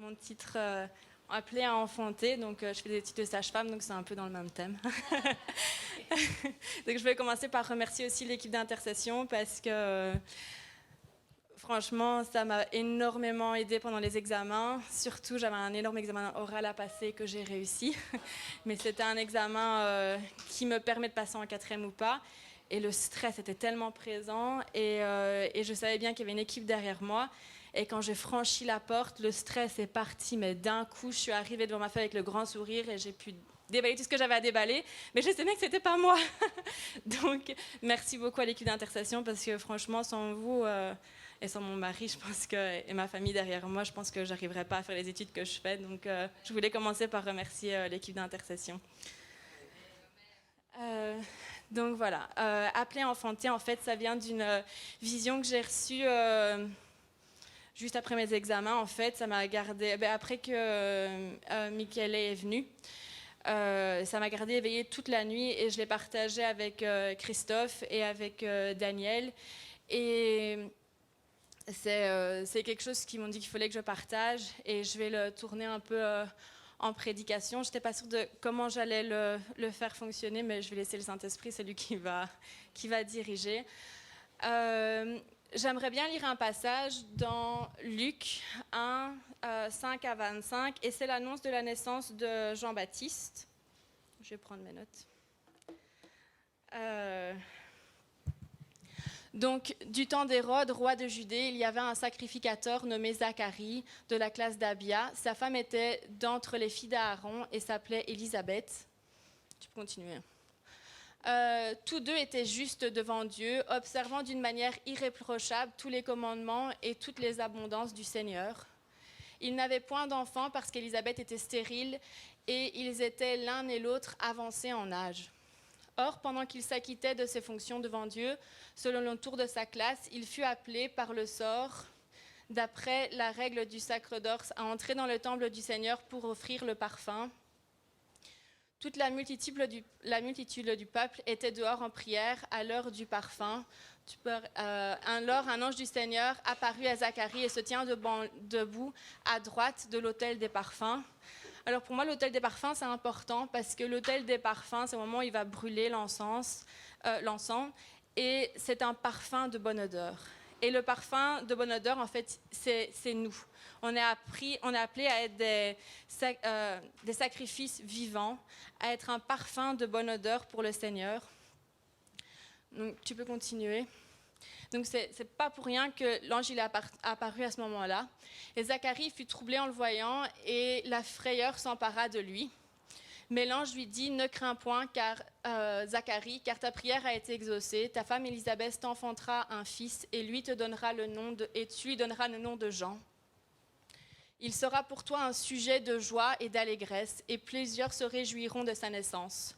Mon titre appelé à enfanter, donc je fais des études de sage-femme, donc c'est un peu dans le même thème. Donc je vais commencer par remercier aussi l'équipe d'intercession parce que franchement, ça m'a énormément aidé pendant les examens. Surtout, j'avais un énorme examen oral à passer que j'ai réussi. Mais c'était un examen qui me permet de passer en 4e ou pas. Et le stress était tellement présent et je savais bien qu'il y avait une équipe derrière moi. Et quand j'ai franchi la porte, le stress est parti, mais d'un coup, je suis arrivée devant ma feuille avec le grand sourire et j'ai pu déballer tout ce que j'avais à déballer. Mais je sais bien que ce n'était pas moi. Donc, merci beaucoup à l'équipe d'intercession parce que franchement, sans vous et sans mon mari, je pense que, et ma famille derrière moi, je pense que je n'arriverais pas à faire les études que je fais. Donc, je voulais commencer par remercier l'équipe d'intercession. Donc voilà, appeler enfanter, en fait, ça vient d'une vision que j'ai reçue juste après mes examens. En fait, ça m'a gardé, après que Michele est venu, ça m'a gardé éveillée toute la nuit et je l'ai partagé avec Christophe et avec Daniel. Et c'est quelque chose qu'ils m'ont dit qu'il fallait que je partage et je vais le tourner un peu en prédication. Je n'étais pas sûre de comment j'allais le faire fonctionner, mais je vais laisser le Saint-Esprit, c'est lui qui va diriger. J'aimerais bien lire un passage dans Luc 1, 5 à 25, et c'est l'annonce de la naissance de Jean-Baptiste. Je vais prendre mes notes. Donc, du temps d'Hérode, roi de Judée, il y avait un sacrificateur nommé Zacharie, de la classe d'Abia. Sa femme était d'entre les filles d'Aaron et s'appelait Élisabeth. Tu peux continuer. Tous deux étaient justes devant Dieu, observant d'une manière irréprochable tous les commandements et toutes les abondances du Seigneur. Ils n'avaient point d'enfants parce qu'Élisabeth était stérile et ils étaient l'un et l'autre avancés en âge. Or, pendant qu'il s'acquittait de ses fonctions devant Dieu, selon le tour de sa classe, il fut appelé par le sort, d'après la règle du sacerdoce, à entrer dans le temple du Seigneur pour offrir le parfum. Toute la multitude du peuple était dehors en prière à l'heure du parfum. Alors, un ange du Seigneur apparut à Zacharie et se tient debout à droite de l'autel des parfums. Alors pour moi, l'autel des parfums, c'est important parce que l'autel des parfums, c'est le moment où il va brûler l'encens, et c'est un parfum de bonne odeur. Et le parfum de bonne odeur, en fait, c'est nous. On est appelé à être des sacrifices vivants, à être un parfum de bonne odeur pour le Seigneur. Donc, tu peux continuer. Donc, c'est pas pour rien que l'ange est apparu à ce moment-là. Et Zacharie fut troublé en le voyant et la frayeur s'empara de lui. Mais l'ange lui dit, ne crains point, Zacharie, car ta prière a été exaucée. Ta femme Élisabeth t'enfantera un fils et tu lui donneras le nom de Jean. Il sera pour toi un sujet de joie et d'allégresse, et plusieurs se réjouiront de sa naissance.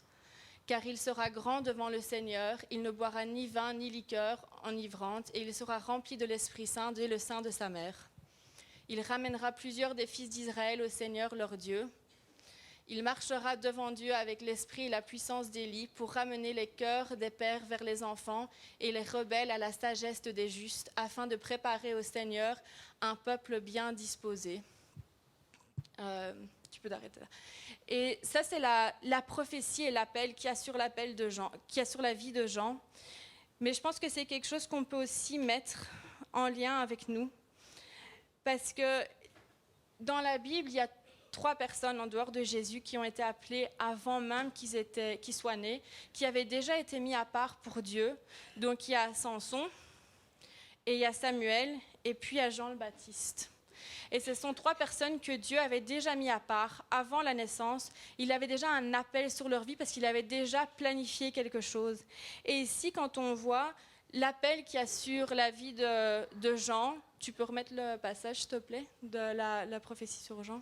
Car il sera grand devant le Seigneur, il ne boira ni vin ni liqueur enivrante, et il sera rempli de l'Esprit Saint dès le sein de sa mère. Il ramènera plusieurs des fils d'Israël au Seigneur leur Dieu. Il marchera devant Dieu avec l'esprit et la puissance d'Élie pour ramener les cœurs des pères vers les enfants et les rebelles à la sagesse des justes, afin de préparer au Seigneur un peuple bien disposé. Tu peux t'arrêter là. Et ça, c'est la prophétie et l'appel qu'il y a sur l'appel de Jean, qu'il y a sur la vie de Jean. Mais je pense que c'est quelque chose qu'on peut aussi mettre en lien avec nous. Parce que dans la Bible, il y a 3 personnes en dehors de Jésus qui ont été appelées avant même qu'ils soient nés, qui avaient déjà été mis à part pour Dieu. Donc il y a Samson, et il y a Samuel, et puis il y a Jean le Baptiste. Et ce sont 3 personnes que Dieu avait déjà mis à part avant la naissance. Il avait déjà un appel sur leur vie parce qu'il avait déjà planifié quelque chose. Et ici, quand on voit l'appel qu'il y a sur la vie de Jean, tu peux remettre le passage, s'il te plaît, de la prophétie sur Jean.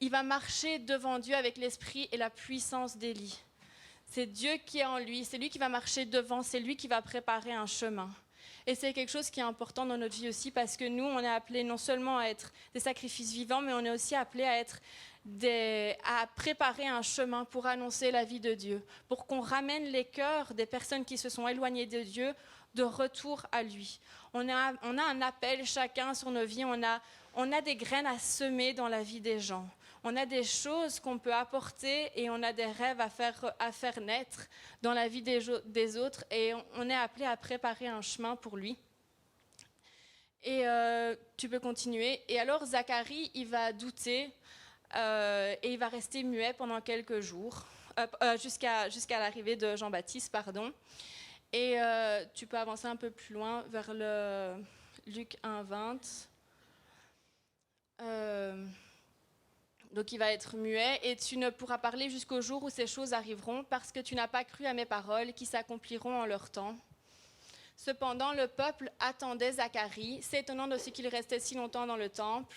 Il va marcher devant Dieu avec l'esprit et la puissance d'Élie. C'est Dieu qui est en lui, c'est lui qui va marcher devant, c'est lui qui va préparer un chemin. Et c'est quelque chose qui est important dans notre vie aussi parce que nous, on est appelés non seulement à être des sacrifices vivants, mais on est aussi appelés à préparer un chemin pour annoncer la vie de Dieu, pour qu'on ramène les cœurs des personnes qui se sont éloignées de Dieu de retour à lui. On a un appel chacun sur nos vies, on a des graines à semer dans la vie des gens. On a des choses qu'on peut apporter et on a des rêves à faire naître dans la vie des autres et on est appelé à préparer un chemin pour lui. Et tu peux continuer. Et alors Zacharie, il va douter et il va rester muet pendant quelques jours, jusqu'à l'arrivée de Jean-Baptiste, pardon. Et tu peux avancer un peu plus loin vers le Luc 1,20. Donc il va être muet et tu ne pourras parler jusqu'au jour où ces choses arriveront parce que tu n'as pas cru à mes paroles qui s'accompliront en leur temps. Cependant, le peuple attendait Zacharie, s'étonnant de ce qu'il restait si longtemps dans le temple.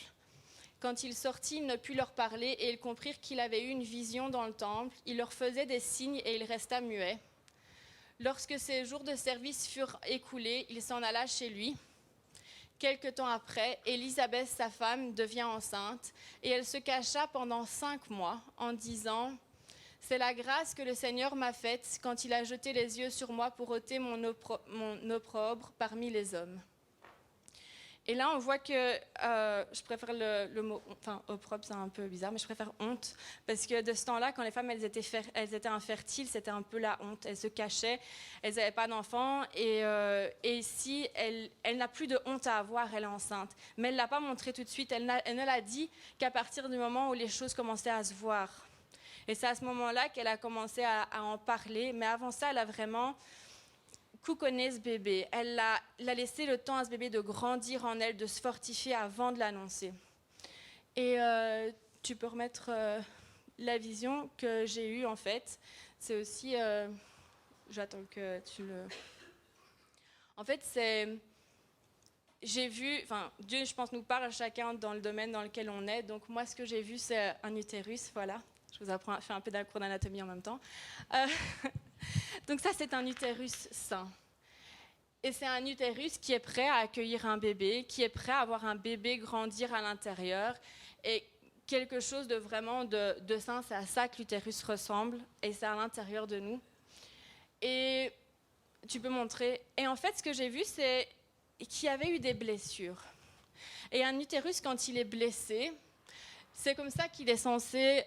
Quand il sortit, il ne put leur parler et ils comprirent qu'il avait eu une vision dans le temple. Il leur faisait des signes et il resta muet. Lorsque ses jours de service furent écoulés, il s'en alla chez lui. Quelque temps après, Élisabeth, sa femme, devient enceinte et elle se cacha pendant 5 mois en disant « C'est la grâce que le Seigneur m'a faite quand il a jeté les yeux sur moi pour ôter mon opprobre parmi les hommes. » Et là, on voit que, je préfère le mot, enfin, opprobre, c'est un peu bizarre, mais je préfère honte, parce que de ce temps-là, quand les femmes, elles étaient infertiles, c'était un peu la honte. Elles se cachaient, elles n'avaient pas d'enfants, et ici, elle n'a plus de honte à avoir, elle est enceinte. Mais elle ne l'a pas montré tout de suite, elle ne l'a dit qu'à partir du moment où les choses commençaient à se voir. Et c'est à ce moment-là qu'elle a commencé à en parler, mais avant ça, elle a vraiment couconné ce bébé. Elle a laissé le temps à ce bébé de grandir en elle, de se fortifier avant de l'annoncer. Et tu peux remettre la vision que j'ai eue en fait. C'est aussi... j'attends que tu le... En fait, c'est... J'ai vu... Enfin, Dieu, je pense, nous parle chacun dans le domaine dans lequel on est. Donc moi, ce que j'ai vu, c'est un utérus, voilà. Je vous apprends à faire un peu de cours d'anatomie en même temps. Donc ça, c'est un utérus sain. Et c'est un utérus qui est prêt à accueillir un bébé, qui est prêt à voir un bébé grandir à l'intérieur. Et quelque chose de vraiment de sain, c'est à ça que l'utérus ressemble. Et c'est à l'intérieur de nous. Et tu peux montrer. Et en fait, ce que j'ai vu, c'est qu'il y avait eu des blessures. Et un utérus, quand il est blessé, c'est comme ça qu'il est censé...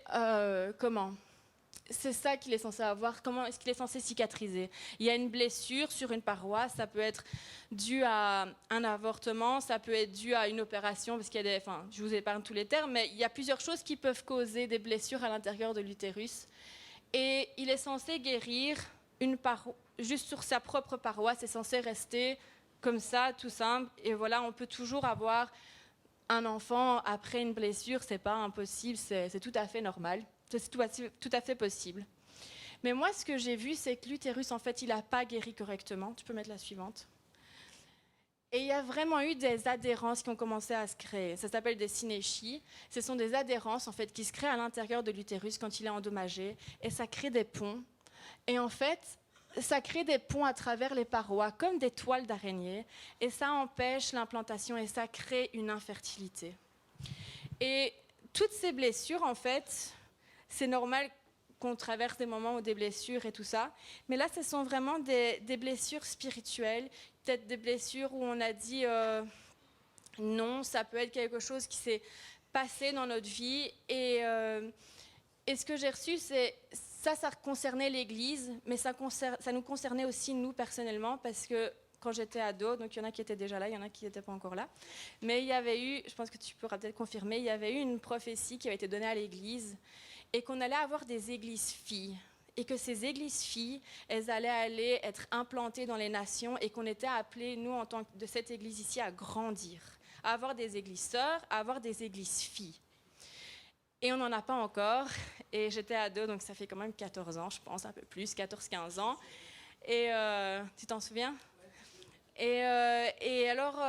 C'est ça qu'il est censé avoir. Comment est-ce qu'il est censé cicatriser? Il y a une blessure sur une paroi, ça peut être dû à un avortement, ça peut être dû à une opération, parce qu'il y a des... Enfin, je vous épargne tous les termes, mais il y a plusieurs choses qui peuvent causer des blessures à l'intérieur de l'utérus. Et il est censé guérir une paroi, juste sur sa propre paroi, c'est censé rester comme ça, tout simple. Et voilà, on peut toujours avoir un enfant après une blessure, c'est pas impossible, c'est tout à fait normal. C'est tout à fait possible. Mais moi, ce que j'ai vu, c'est que l'utérus, en fait, il n'a pas guéri correctement. Tu peux mettre la suivante. Et il y a vraiment eu des adhérences qui ont commencé à se créer. Ça s'appelle des synéchies. Ce sont des adhérences, en fait, qui se créent à l'intérieur de l'utérus quand il est endommagé. Et ça crée des ponts. Et en fait, ça crée des ponts à travers les parois, comme des toiles d'araignée. Et ça empêche l'implantation et ça crée une infertilité. Et toutes ces blessures, en fait... C'est normal qu'on traverse des moments où des blessures et tout ça. Mais là, ce sont vraiment des blessures spirituelles, peut-être des blessures où on a dit non, ça peut être quelque chose qui s'est passé dans notre vie. Et ce que j'ai reçu, c'est ça concernait l'Église, mais ça nous concernait aussi nous personnellement, parce que quand j'étais ado, donc il y en a qui étaient déjà là, il y en a qui n'étaient pas encore là, mais il y avait eu, je pense que tu pourras peut-être confirmer, il y avait eu une prophétie qui avait été donnée à l'Église, et qu'on allait avoir des églises filles, et que ces églises filles, elles allaient aller être implantées dans les nations, et qu'on était appelés, nous, en tant que de cette église ici, à grandir, à avoir des églises sœurs, à avoir des églises filles. Et on n'en a pas encore, et j'étais ado, donc ça fait quand même 14 ans, je pense, un peu plus, 14-15 ans, et tu t'en souviens? Et alors,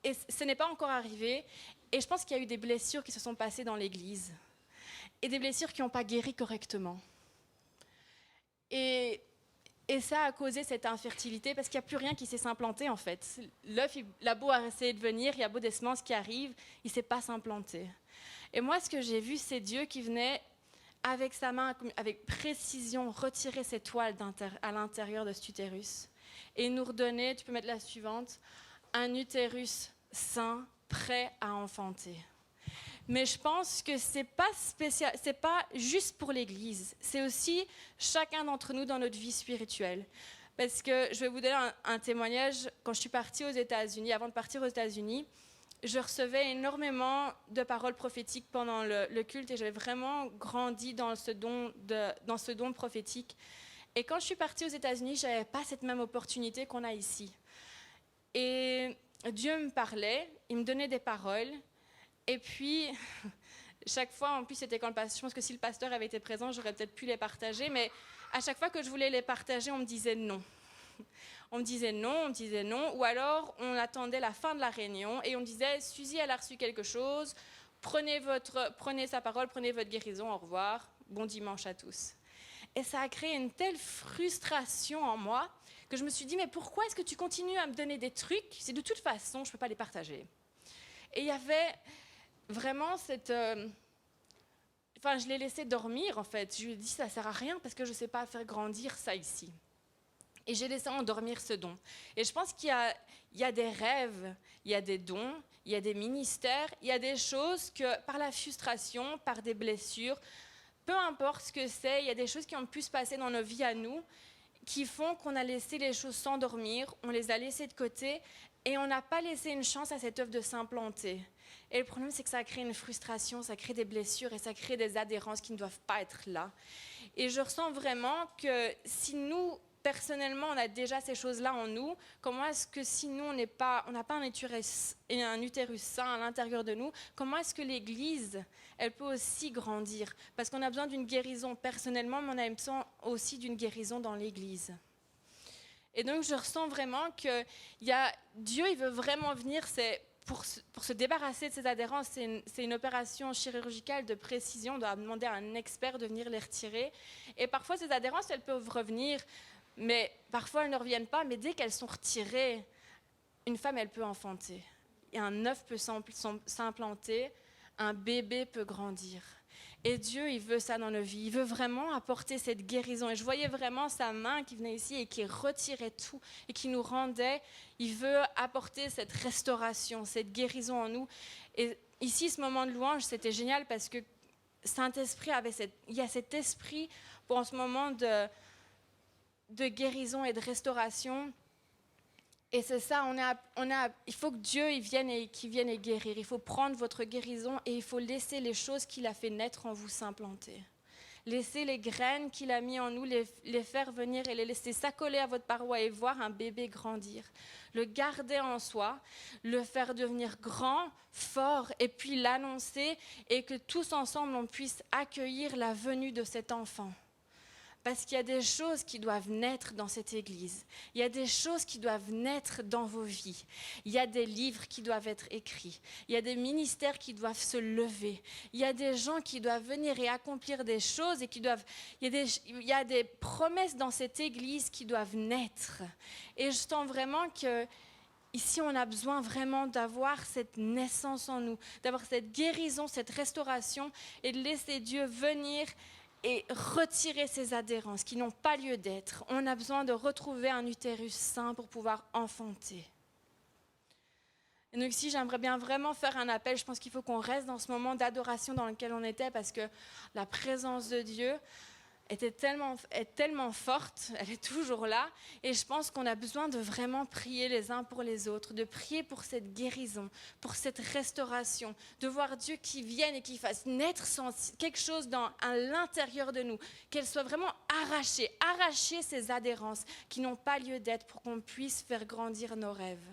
et ce n'est pas encore arrivé, et je pense qu'il y a eu des blessures qui se sont passées dans l'église, et des blessures qui n'ont pas guéri correctement. Et ça a causé cette infertilité parce qu'il n'y a plus rien qui sait s'implanter en fait. L'œuf, il a beau essayer de venir, il y a beau des semences qui arrivent, il ne sait pas s'implanter. Et moi, ce que j'ai vu, c'est Dieu qui venait avec sa main, avec précision, retirer ces toiles à l'intérieur de cet utérus. et il nous redonnait, tu peux mettre la suivante, un utérus sain, prêt à enfanter. Mais je pense que c'est pas juste pour l'Église, c'est aussi chacun d'entre nous dans notre vie spirituelle. Parce que je vais vous donner un témoignage. Quand je suis partie aux États-Unis, avant de partir aux États-Unis, je recevais énormément de paroles prophétiques pendant le culte et j'avais vraiment grandi dans ce don prophétique. Et quand je suis partie aux États-Unis, je n'avais pas cette même opportunité qu'on a ici. Et Dieu me parlait, il me donnait des paroles. Et puis, chaque fois, en plus, c'était quand le pasteur, je pense que si le pasteur avait été présent, j'aurais peut-être pu les partager, mais à chaque fois que je voulais les partager, on me disait non. On me disait non, ou alors on attendait la fin de la réunion et on me disait, Suzy, elle a reçu quelque chose, prenez sa parole, prenez votre guérison, au revoir, bon dimanche à tous. Et ça a créé une telle frustration en moi que je me suis dit, mais pourquoi est-ce que tu continues à me donner des trucs si de toute façon, je ne peux pas les partager? Et il y avait vraiment cette... je l'ai laissé dormir, en fait. Je lui ai dit, ça ne sert à rien parce que je ne sais pas faire grandir ça ici. Et j'ai laissé endormir ce don. Et je pense qu'il y a des rêves, il y a des dons, il y a des ministères, il y a des choses que, par la frustration, par des blessures, peu importe ce que c'est, il y a des choses qui ont pu se passer dans nos vies à nous, qui font qu'on a laissé les choses s'endormir, on les a laissées de côté, et on n'a pas laissé une chance à cette œuvre de s'implanter. Et le problème, c'est que ça crée une frustration, ça crée des blessures et ça crée des adhérences qui ne doivent pas être là. Et je ressens vraiment que si nous, personnellement, on a déjà ces choses-là en nous, comment est-ce que si nous, on n'a pas un utérus sain à l'intérieur de nous, comment est-ce que l'Église, elle peut aussi grandir? Parce qu'on a besoin d'une guérison personnellement, mais on a besoin aussi d'une guérison dans l'Église. Et donc, je ressens vraiment que Dieu, il veut vraiment venir, pour se débarrasser de ces adhérences, c'est une opération chirurgicale de précision. On doit demander à un expert de venir les retirer. Et parfois, ces adhérences, elles peuvent revenir, mais parfois, elles ne reviennent pas. Mais dès qu'elles sont retirées, une femme, elle peut enfanter. Et un œuf peut s'implanter, un bébé peut grandir. Et Dieu, il veut ça dans nos vies. Il veut vraiment apporter cette guérison. Et je voyais vraiment sa main qui venait ici et qui retirait tout et qui nous rendait. Il veut apporter cette restauration, cette guérison en nous. Et ici, ce moment de louange, c'était génial parce que Saint-Esprit il y a cet esprit pour ce moment de guérison et de restauration. Et c'est ça, il faut que Dieu qu'il vienne et guérir. Il faut prendre votre guérison et il faut laisser les choses qu'il a fait naître en vous s'implanter. Laissez les graines qu'il a mis en nous, les faire venir et les laisser s'accoler à votre paroi et voir un bébé grandir. Le garder en soi, le faire devenir grand, fort et puis l'annoncer et que tous ensemble on puisse accueillir la venue de cet enfant. Parce qu'il y a des choses qui doivent naître dans cette Église. Il y a des choses qui doivent naître dans vos vies. Il y a des livres qui doivent être écrits. Il y a des ministères qui doivent se lever. Il y a des gens qui doivent venir et accomplir des choses et il y a des promesses dans cette Église qui doivent naître. Et je sens vraiment que ici, on a besoin vraiment d'avoir cette naissance en nous, d'avoir cette guérison, cette restauration et de laisser Dieu venir et retirer ces adhérences qui n'ont pas lieu d'être. On a besoin de retrouver un utérus sain pour pouvoir enfanter. Et donc ici, j'aimerais bien vraiment faire un appel. Je pense qu'il faut qu'on reste dans ce moment d'adoration dans lequel on était parce que la présence de Dieu est tellement forte, elle est toujours là. Et je pense qu'on a besoin de vraiment prier les uns pour les autres, de prier pour cette guérison, pour cette restauration, de voir Dieu qui vienne et qui fasse naître quelque chose à l'intérieur de nous, qu'elle soit vraiment arracher ces adhérences qui n'ont pas lieu d'être pour qu'on puisse faire grandir nos rêves.